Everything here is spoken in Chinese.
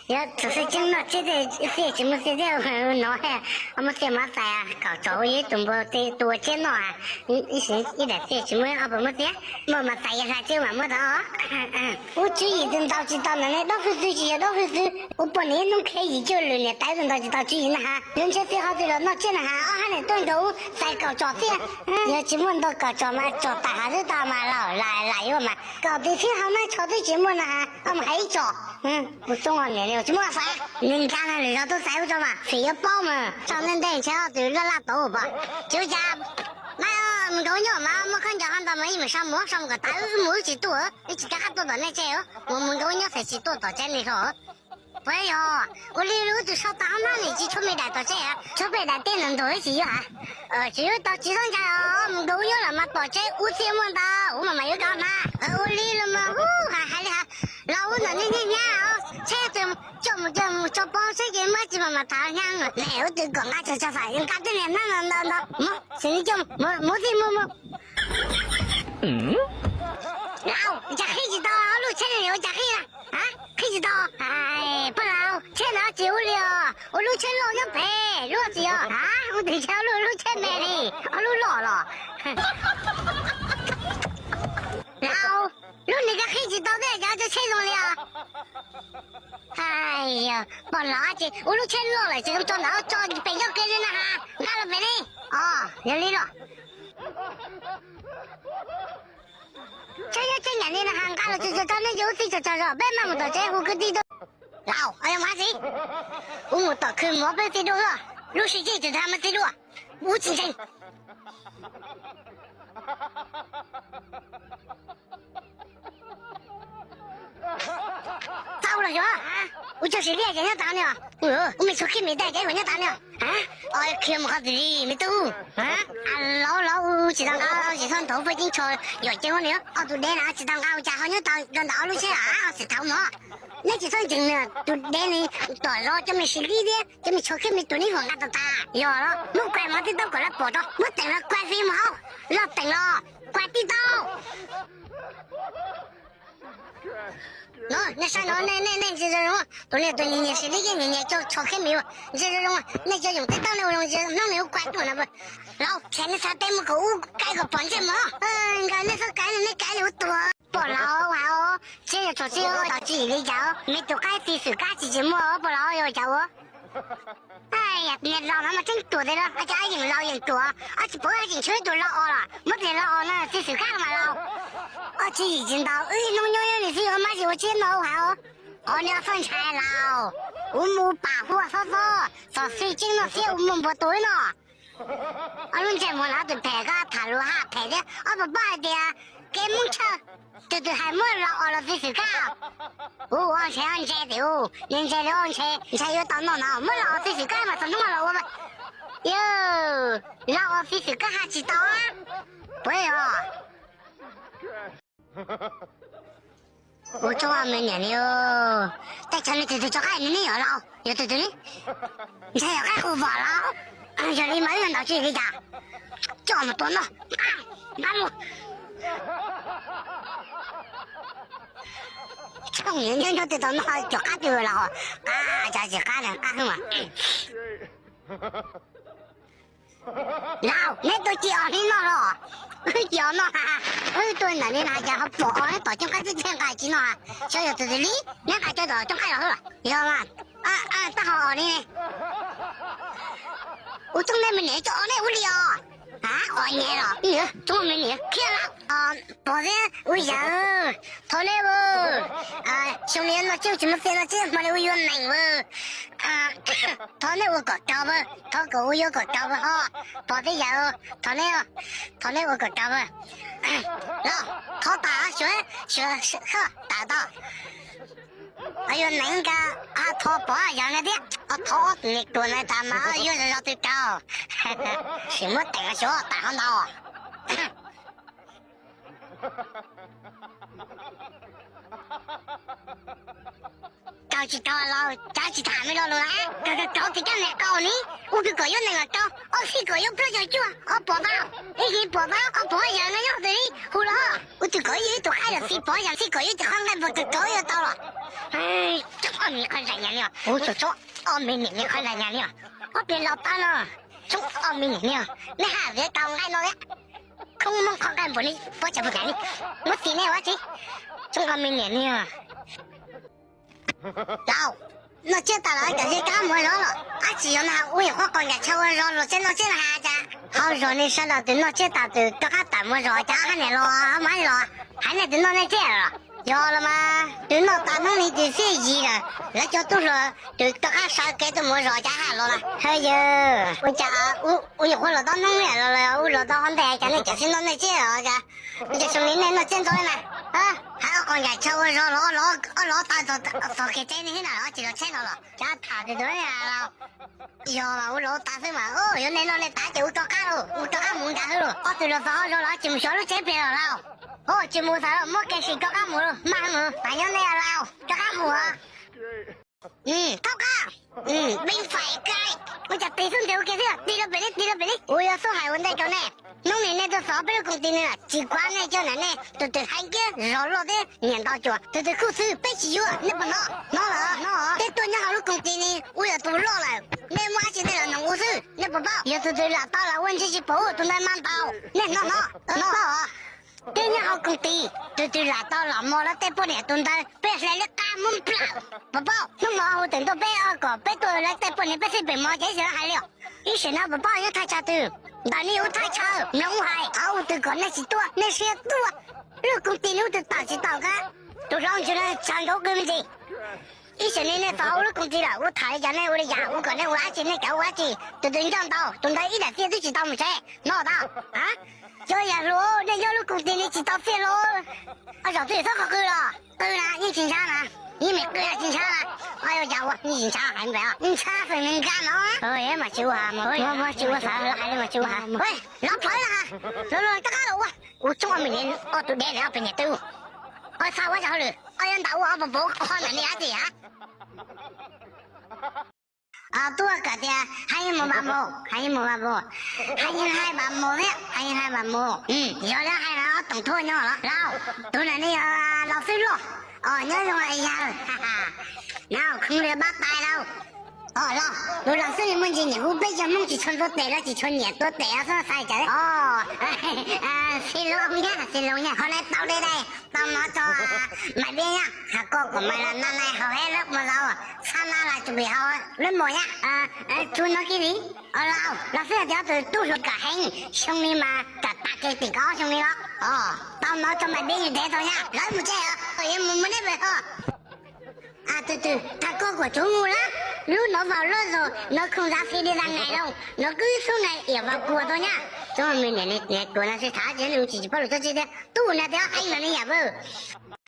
要就是讲到这个这节目现在脑海，我们什么啥呀？搞早也懂不得多见到啊！你是一来这节目啊不么的，么啥呀啥就完么的啊！我就一定到知道了呢，老会自己老会自，我把你弄开一九六年，带人到知道注意呢哈，人家最好对了，那见了哈，还能动头再搞早些，要节目到搞早嘛，早大还是大嘛，哪有嘛？搞得挺好呢，炒的节目呢哈，我们还一早，不中啊年龄，怎么啥？人家那人家都在乎着嘛，谁要报嘛？上人等钱都热拉倒吧，就家。那我们讲嘛，我看见俺他们因为上个大是没几多，你几个还多到那这哟？我们讲才几多到这里头。不要，我例如就上大那里去出没来到这样，出没来电人多一些啊。只有到机场家哦，我们讲有了嘛，到这五千万到，我们没有搞嘛。我例如嘛，还厉害，老我那你啊，这叫帮谁给买几嘛大样啊？没有这个俺这啥，人家这里那，谁叫没。老，你家黑几刀啊？路前人有家黑了啊？黑几刀？哎，不老，前老久了，我路前老要赔，路子哟啊！我等下路前买的，我路老了。老，路那个黑几刀在家就切中了。哎呀，不垃圾，我路前老了，这个找白要给人了哈，拿了白的，哦，有理了。这要这两年的喊干了，这找那有谁就找着，别那么多在乎个地都。老，哎呀妈谁？我们到去毛白这路了，路水姐就他们这路，无精神。糟了是吧？我就是练人家打呢，我没出去没带给人家打呢。哎，看么好子哩，没走。老几趟高，几趟头发进车，有结婚了，都练了几趟高，家好像到道路去啊，是头嘛。那几趟进了，都练了多少，就没实力的，就没出去没多地方俺都打。有了，我拐毛的都过来报着，我等了拐飞毛，老等了，拐地道。那上头那这种，多年是那个人家叫超开没有，这种那叫用得到那种就那没有关注了不？老天的啥带木狗改个帮什么？你看那时候改的那改的多，不老哇哦，这出去哦到自己的家，没多改岁数改几节目不老要叫我。哎呀，你老他妈真多的了，而且人老人多，而且不爱人全都老了，没得老呢，岁数干嘛老？而且已经到农业的时候，马上见到话哦，你要分菜了，我们把货说水晶了些，我们不对了。们这么那都拍个塔路哈拍的，不摆的，给蒙车，对还没老了岁数干。我往前往前的哦，人家往前，你才有到哪没老岁数干嘛？怎么了我们？哟，老岁数干还知道啊？不要。我做完没年了，在城里头做海你有了，有对呢，你才要海护法了，这里没人到这里家，这么多呢，那么，从年就得到那就干掉了哈，家去干了干嘛？老，那都叫你了。叫呢哈，多人那那家伙不好，到今开始全干起呢，小小子里，两个叫到就开了好了，要嘛，打好呢，我从来没来着那屋里啊，2年了，怎么没来？看了昨天我想，他那不，兄弟那就这么在那这么的我有难不？他那我搞找不，他给我有个找不好，昨天有他那我搞找不，他打学打到。哎呦，那个他不养了的，他你多那他妈有人要对找，什么等个小打上刀。找老去搞老家去他们了了啊，这搞这个来搞呢，我这个有那个搞，这个有不想做，播报，一播报，播上那样的，好了，我这个月都还了谁播上，这个月就看看不这高要到了，这你看人家了，我说没你看人家了，我别老板了，从没你了，你还别搞爱了呀，空蒙看看不你，不吃不干你，我今天我去，从没你了。老，那这到了就是干么了了？只有那我一会讲个车我绕路，这那这还家，好绕你说了的那这到的都还大么绕家还来了，妈的了，还来的那来这了，要了吗？就那大农里的谁一了，那叫都说就都还啥该怎么绕家还了了？还有我家我一会绕到农园了，我绕到后台家那就是那这了家，你这兄弟那见着了啊？还要讲个车我绕老大都给在那了，记到钱了，家他的多了。有了，我老大声嘛，有那老的大姐我到家了，我到家门家去了，对了，早上了，就小了这边了，就没啥了，没跟谁到家门了，马上反正那样了，到家门啊，到家，没法改，我家背上就给他，对了，我要说还问在叫呢。农民呢都少不了工资呢，机关呢叫人呢都还给绕的年到脚，都口水白起药，你不拿了，这多年好了工资呢，我要都拿了，你妈现在弄我手，你不报，要是对了到了问题去报，都来满报，你拿啊！这年好工资，都拉到了，没了再不年东单，别来了干门不报，弄毛我等到别别多了再不年别是被毛这些还了，一些那不报要他家头。那你有太长，弄还我这个那是多，那是多，如果第六的大起大干，都上去了3周工资，一些年呢发我的工资了，我抬家呢我的家，我可能我阿姐呢给我阿姐，都讲到，等到一点钱都知道没谁，闹到啊，叫人说那要了工资你知道费喽，小最少可够了，你警察呢？你没个警察了，哎呦家伙，你警察还没啊？你查分明干了？也没救啊，没救啥，还没救啊？喂，老婆了，走，这干了我中午没练，都练了，被你抖，啥我家了？人打我不好难的呀子呀？多个的，还有没办法，还有还办没的，还办没，要了还了，动头鸟了，都那里老水了。你说哎呀，哈哈，然后空了把带了，老师你们今年我北京梦去村都带了几群年都带了上3家的，谁龙眼，后来到这来到那找买边呀，还搞个买了奶好还了没了，产哪了就不好，那么呀做那给你，老师家都说个很兄弟们，大概最高兄弟了，到那找买边就带到呀，那不这样，也没那边好。对，他搞个中午了，那房那时候那空家飞的那挨了，那个手呢也把过到呢，这么明年的过那是他这路自己跑了这些的，都那点还有人也不。